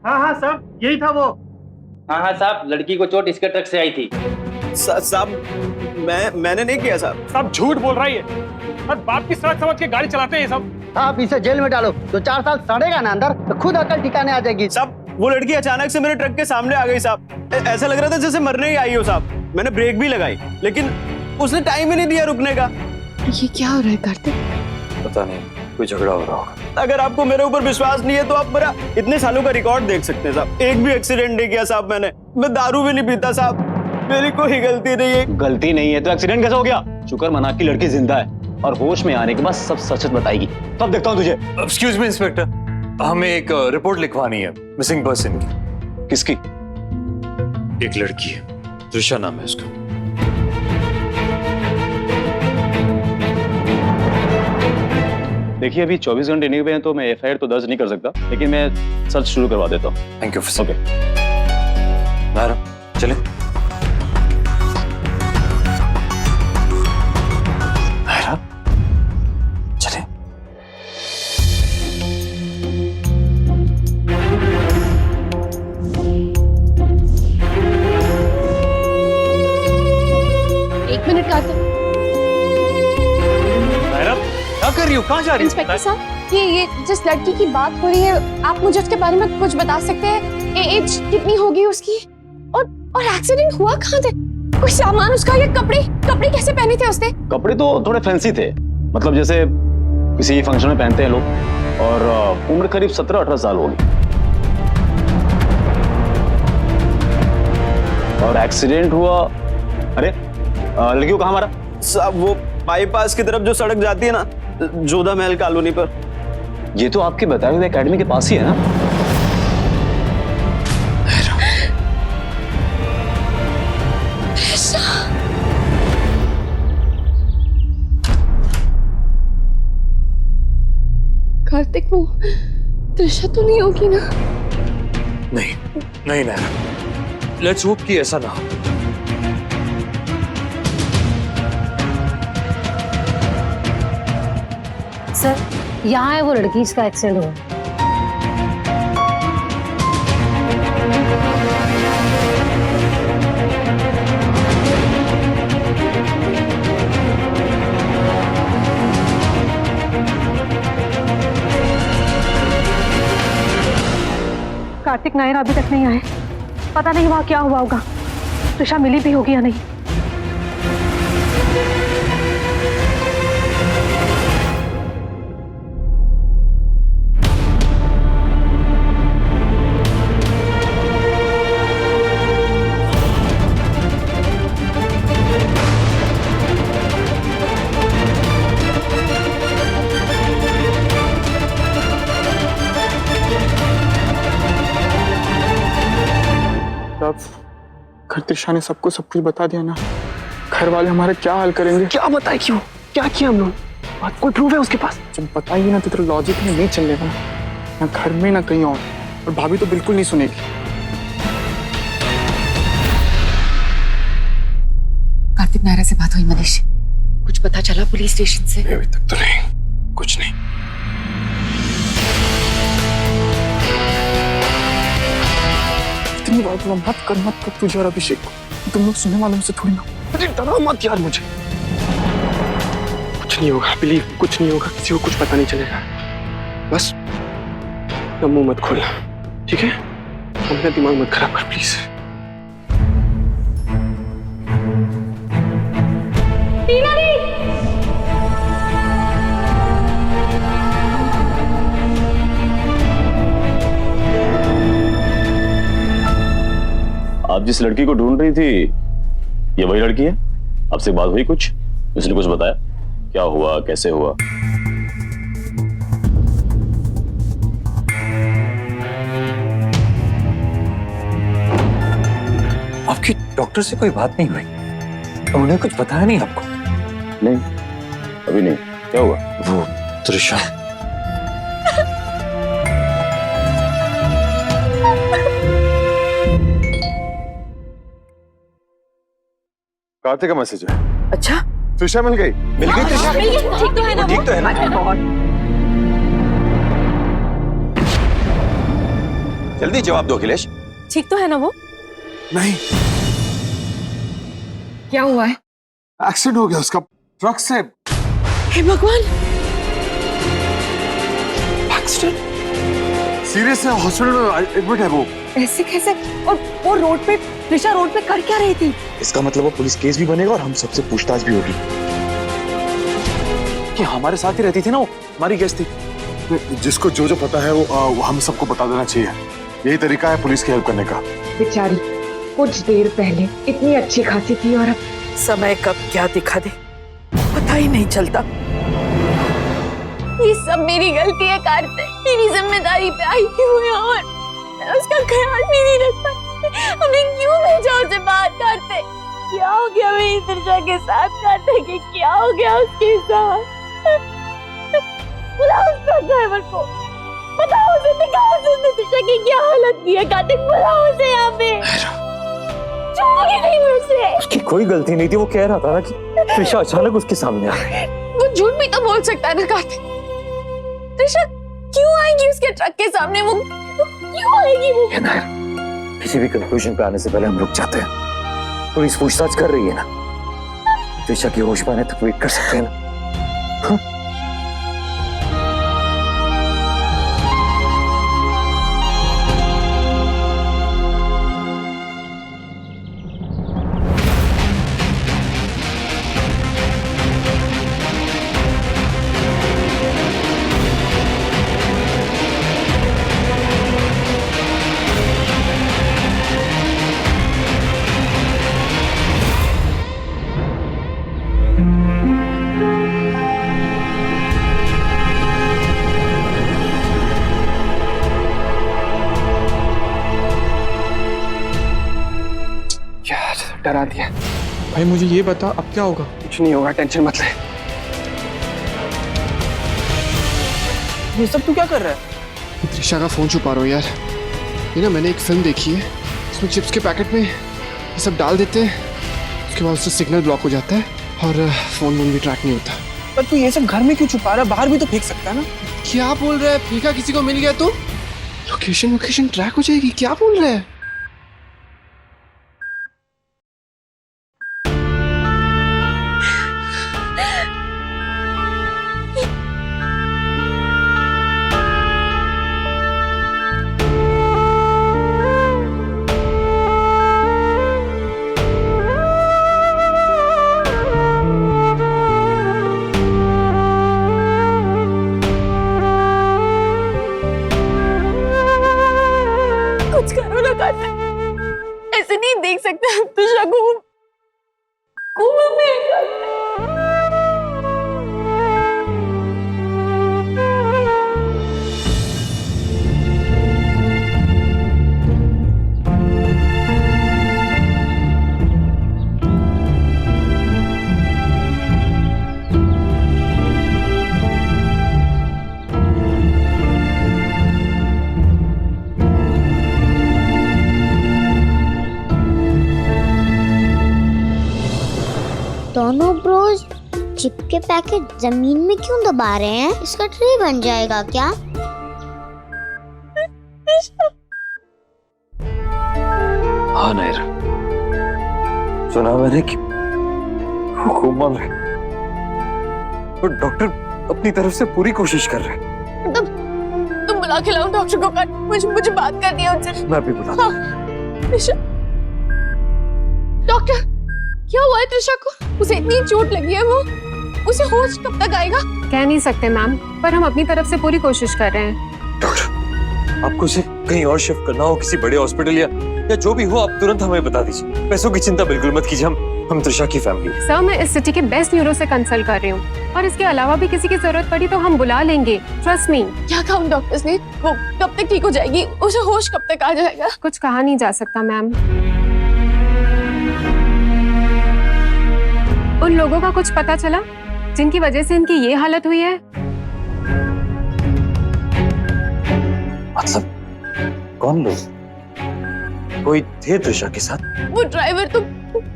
हाँ हाँ साहब, यही था वो। हाँ हाँ साहब, लड़की को चोट इसके ट्रक से आई थी। साहब मैंने नहीं किया साहब। सब झूठ बोल रहा है ये। और बाप की सड़क समझ के गाड़ी चलाते हैं ये सब। आप इसे जेल में डालो तो 4 साल सड़ेगा ना अंदर, तो खुद अकल ठिकाने आ जाएगी। साहब वो लड़की अचानक से मेरे ट्रक के सामने आ गई साहब। ऐसा लग रहा था जैसे मरने ही आई हो साहब। मैंने ब्रेक भी लगाई लेकिन उसने टाइम ही नहीं दिया रुकने का। ये क्या हो रहा है कार्तिक? पता नहीं, कोई झगड़ा हो रहा होगा। अगर आपको मेरे ऊपर विश्वास नहीं है तो आप मेरा इतने सालों का रिकॉर्ड देख सकते हैं साहब। एक भी एक्सीडेंट नहीं किया साहब मैंने। मैं दारू भी नहीं पीता साहब। मेरी कोई गलती नहीं है। गलती नहीं है तो एक्सीडेंट कैसे हो गया? शुक्र मना की लड़की जिंदा है और होश में आने के बाद सब सच बताएगी। तब देखता हूँ तुझे। एक्सक्यूज मी इंस्पेक्टर, हमें एक रिपोर्ट लिखवानी है मिसिंग पर्सन की। किसकी? एक लड़की है, त्रिशा नाम है उसका। देखिए अभी 24 घंटे नहीं हुए हैं तो मैं एफआईआर तो दर्ज नहीं कर सकता, लेकिन मैं सर्च शुरू करवा देता हूँ। Thank you. ओके मैडम चले। चले। एक मिनट कार्तिक। क्या कर रही हो? कहाँ जा रही हो? इंस्पेक्टर साहब, ये जिस लड़की की बात हो रही है, आप मुझे उसके बारे में कुछ बता सकते हैं? एज कितनी होगी उसकी? और एक्सीडेंट हुआ कहाँ थे? कोई सामान उसका या कपड़े कैसे पहने थे उसने? कपड़े तो थोड़े फैंसी थे, मतलब जैसे किसी फंक्शन में पहनते हैं लोग। और उम्र करीब 17-18 साल होगी। और एक्सीडेंट हुआ। अरे लड़की को कहाँ मारा? साहब वो बाईपास की तरफ जो सड़क जाती है ना, जोधा महल कॉलोनी पर। ये तो आपके बताए हुए एकेडमी के पास ही है ना? कार्तिक, वो त्रिशा तो नहीं होगी ना? नहीं नहीं मैडम, लेट्स होप कि ऐसा ना हो। सर, यहाँ है वो लड़की, इसका एक्सीडेंट हुआ। कार्तिक नायर अभी तक नहीं आए। पता नहीं वहाँ क्या हुआ होगा। त्रिशा मिली भी होगी या नहीं। घर त्रिशा ने सबको सब कुछ बता दिया ना। घर वाले हमारा क्या हाल करेंगे? क्या बताए? क्यों? क्या किया हम लोग? बात कोई प्रूफ है उसके पास? जब बताइए ना तो तेरा लॉजिक में नहीं चलेगा ना घर में ना कहीं और भाभी तो बिल्कुल नहीं सुनेगी। कार्तिक नायरा से बात हुई मनीष? कुछ पता चला पुलिस स्टेशन से? अभी तक तो नहीं, कुछ नहीं। इतनी बात मत कर तुझे और अभिषेक को। तुम लोग सुनने वालों से थोड़ी ना। अरे डरा मत यार मुझे। कुछ नहीं होगा, बिलीव, कुछ नहीं होगा। किसी को कुछ पता नहीं चलेगा। बस मुंह मत खोलना, ठीक है? अपना दिमाग मत खराब कर प्लीज। आप जिस लड़की को ढूंढ रही थी, ये वही लड़की है? आपसे बात हुई कुछ? उसने कुछ बताया? क्या हुआ, कैसे हुआ? आपकी डॉक्टर से कोई बात नहीं हुई? उन्होंने कुछ बताया नहीं आपको? नहीं, अभी नहीं। क्या हुआ? वो त्रिशा। कार्तिक का मैसेज है। अच्छा, त्रिशा मिल गई? मिल गई त्रिशा? ठीक तो है ना? ठीक तो है ना? जल्दी जवाब दो अखिलेश। ठीक तो है ना वो? नहीं, क्या हुआ है? एक्सीडेंट हो गया उसका ट्रक से। हे भगवान, एक्सीडेंट सीरियस है, हॉस्पिटल में एडमिट है वो। ऐसे कैसे? और वो रोड पे, त्रिशा रोड पे कर क्या रही थी? इसका मतलब वो पुलिस केस भी बनेगा और हम सबसे पूछताछ भी होगी कि हमारे साथ ही रहती थी ना वो, हमारी गेस्ट थी। जिसको जो जो पता है वो हम सबको बता देना चाहिए। यही तरीका है पुलिस की हेल्प करने का। बेचारी कुछ देर पहले इतनी अच्छी खासी थी और अब समय कब क्या दिखा दे पता ही नहीं चलता। ये सब मेरी गलती है कार्तिक, मेरी जिम्मेदारी पे आई थी हुई और मैं उसका ख्याल भी नहीं रख पाई। हमने क्यों भेजा उसे बाहर कार्तिक? क्या हो गया मेरी त्रिशा के साथ कार्तिक? क्या हो गया उसके साथ? बुलाओ उस ट्रक ड्राइवर को, बताओ उसे, दिखाओ उसे उसने त्रिशा की क्या हालत की है। कार्तिक बुलाओ उसे यहाँ पे। छोड़ोगे नहीं मुझे। उसकी कोई गलती नहीं थी, वो कह रहा था ना कि त्रिशा अचानक उसके सामने आ गई। वो झूठ भी तो बोल सकता है ना कार्तिक। त्रिशा क्यों आएगी उसके ट्रक के सामने? वो क्यों आएगी? वो किसी भी कंक्लूजन पे आने से पहले हम रुक जाते हैं। पुलिस पूछताछ कर रही है ना, त्रिशा की होश पाने तक वेट कर सकते हैं ना। हाँ? डरा दिया। भाई मुझे ये बता अब क्या होगा? कुछ नहीं होगा, टेंशन मत ले। ये सब तू क्या कर रहा है? त्रिशा का फोन छुपा रहा हूँ यार। ये ना मैंने एक फिल्म देखी है, उसमें चिप्स के पैकेट में ये सब डाल देते हैं, उसके बाद उससे सिग्नल ब्लॉक हो जाता है और फोन भी ट्रैक नहीं होता। पर तू ये सब घर में क्यों छुपा रहा है? बाहर भी तो फेंक सकता है ना। क्या बोल रहा है? फेंका किसी को मिल गया तो लोकेशन ट्रैक हो जाएगी? क्या बोल रहा है? ऐसे नहीं देख सकते हम त्रिशा को। दोनों ब्रोज चिप के पैकेट जमीन में क्यों दबा रहे हैं? इसका ट्री बन जाएगा क्या? हाँ नायरा, सुना मैंने कि वो खूब मांग रहे, और डॉक्टर अपनी तरफ से पूरी कोशिश कर रहे हैं। तुम बुला के लाओ डॉक्टर को, मुझे बात करनी है उनसे। मैं भी बुला। हाँ। डॉक्टर क्या हुआ है त्रिशा को? उसे इतनी चोट लगी है, वो उसे होश कब तक आएगा? कह नहीं सकते मैम, पर हम अपनी तरफ से पूरी कोशिश कर रहे हैं। डॉक्टर आपको उसे कहीं और शिफ्ट करना हो, किसी बड़े हॉस्पिटल या जो भी हो, आप तुरंत हमें बता दीजिए। पैसों की चिंता बिल्कुल मत कीजिए, हम त्रिशा की फैमिली। सर मैं इस सिटी के बेस्ट न्यूरो से कंसल्ट कर रही हूँ और इसके अलावा भी किसी की जरूरत पड़ी तो हम बुला लेंगे, ट्रस्ट मी। क्या कहा उन डॉक्टर्स ने? वो कब तक ठीक हो जाएगी? उसे होश कब तक आ जाएगा? कुछ कहा नहीं जा सकता मैम। उन लोगों का कुछ पता चला जिनकी वजह से इनकी ये हालत हुई है? मतलब कौन लोग? कोई थे त्रिशा के साथ? वो ड्राइवर तो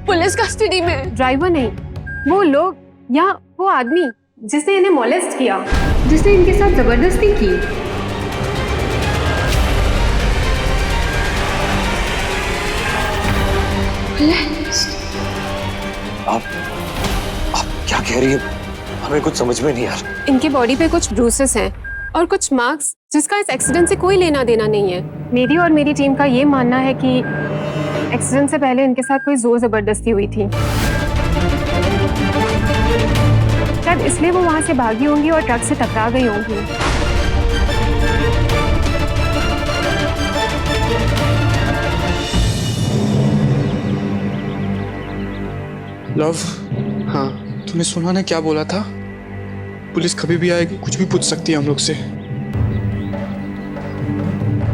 पुलिस कस्टडी में है। ड्राइवर नहीं, वो लोग या वो आदमी जिसने इन्हें मॉलेस्ट किया, जिसने इनके साथ जबरदस्ती की। आप क्या कह रही है? हमें कुछ समझ में नहीं आ रहा। इनकी बॉडी पे कुछ ब्रूसेस हैं और कुछ मार्क्स जिसका इस एक्सीडेंट से कोई लेना देना नहीं है। मेरी और मेरी टीम का ये मानना है कि एक्सीडेंट से पहले इनके साथ कोई जोर जबरदस्ती हुई थी। शायद इसलिए वो वहां से भागी होंगी और ट्रक से टकरा गई होंगी। लव, हाँ तूने सुना ना क्या बोला था? पुलिस कभी भी आएगी, कुछ भी पूछ सकती है हम लोग से।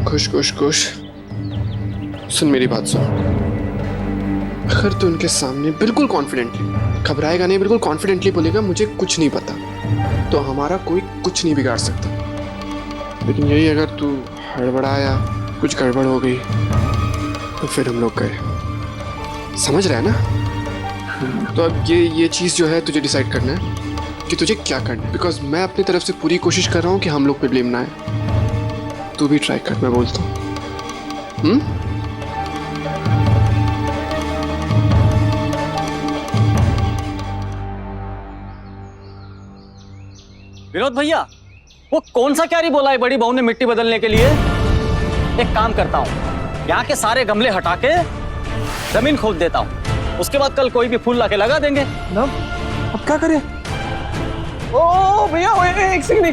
खुश खुश खुश। सुन मेरी बात सुन। अगर तू उनके सामने बिल्कुल कॉन्फिडेंटली, घबराएगा नहीं, बिल्कुल कॉन्फिडेंटली बोलेगा मुझे कुछ नहीं पता, तो हमारा कोई कुछ नहीं बिगाड़ सकता। लेकिन यही अगर तू हड़बड़ाया, कुछ गड़बड़ हो गई, तो फिर हम लोग गए। समझ रहा है ना? तो अब ये चीज़ जो है तुझे डिसाइड करना है कि तुझे क्या करना है, बिकॉज मैं अपनी तरफ से पूरी कोशिश कर रहा हूँ कि हम लोग पे ब्लेम ना आए। तू भी ट्राई कर, मैं बोलता हूँ। विनोद भैया, वो कौन सा क्यारी बोला है बड़ी बहू ने मिट्टी बदलने के लिए? एक काम करता हूँ, यहाँ के सारे गमले हटा के जमीन खोद देता हूँ, उसके बाद कल कोई भी फूल लाके लगा देंगे। अब क्या करें? ओ भैया, एक सेकंड।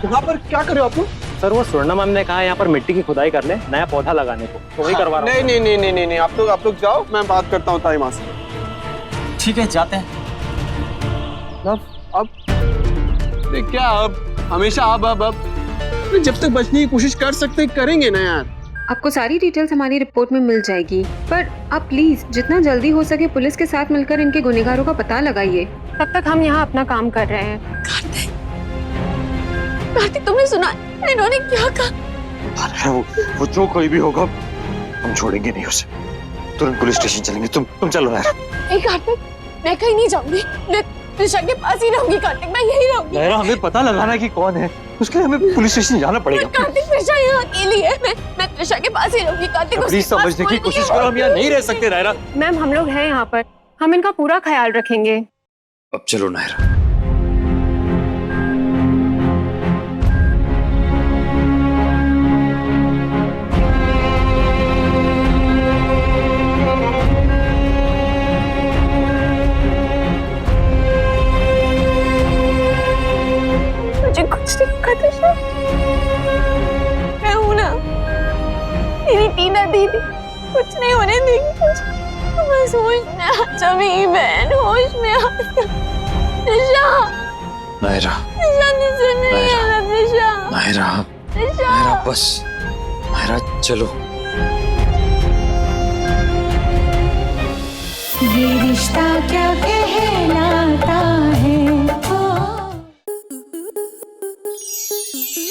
यहाँ पर क्या कर रहे हो आप लोग? सर, वो स्वर्णा मैम ने कहा यहाँ पर मिट्टी की खुदाई कर ले, नया पौधा लगाने को, तो वही करवा रहा हूँ। नहीं, आप लोग जाओ, मैं बात करता हूँ ताई माँ से। ठीक है, जाते हैं। अब क्या, अब हमेशा अब जब तक बचने की कोशिश कर सकते करेंगे ना यार। आपको सारी डिटेल्स हमारी रिपोर्ट में मिल जाएगी, पर आप प्लीज जितना जल्दी हो सके पुलिस के साथ मिलकर इनके गुनहगारों का पता लगाइए। तब तक हम यहाँ अपना काम कर रहे हैं। कार्तिक, तुमने सुना इन्होंने क्या कहा? अरे वो जो कोई भी होगा, हम छोड़ेंगे नहीं उसे। तुरंत पुलिस स्टेशन चलेंगे। तुम चलो यार। कार्तिक, मैं कहीं नहीं जाऊंगी, मैं त्रिशा के पास ही रहूंगी। कार्तिक, मैं यही रहूंगी। लहरा, हमें पता लगाना कि कौन है, उसके लिए हमें पुलिस स्टेशन जाना पड़ेगा। कार्तिक, त्रिशा यहाँ अकेली है, मैं त्रिशा के पास ही रहूंगी। कार्तिक, प्लीज समझने की कोशिश करो, हम यहाँ नहीं रह सकते। नायरा मैम, हम लोग हैं यहाँ पर, हम इनका पूरा ख्याल रखेंगे। अब चलो नायरा। कुछ नहीं होगा त्रिशा, मैं हूं ना, मेरी टीना दीदी कुछ नहीं होने देगी तुझे। बस होश में आ जा मेरी बहन, होश में आ जा। त्रिशा, नायरा, त्रिशा नहीं सुन रही है ना? त्रिशा, नायरा, त्रिशा, नायरा बस, नायरा चलो। ये रिश्ता क्या कहलाता है।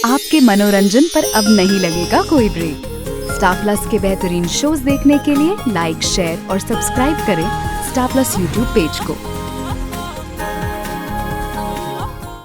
आपके मनोरंजन पर अब नहीं लगेगा कोई ब्रेक। स्टार प्लस के बेहतरीन शोज देखने के लिए लाइक, शेयर और सब्सक्राइब करें स्टार प्लस यूट्यूब पेज को।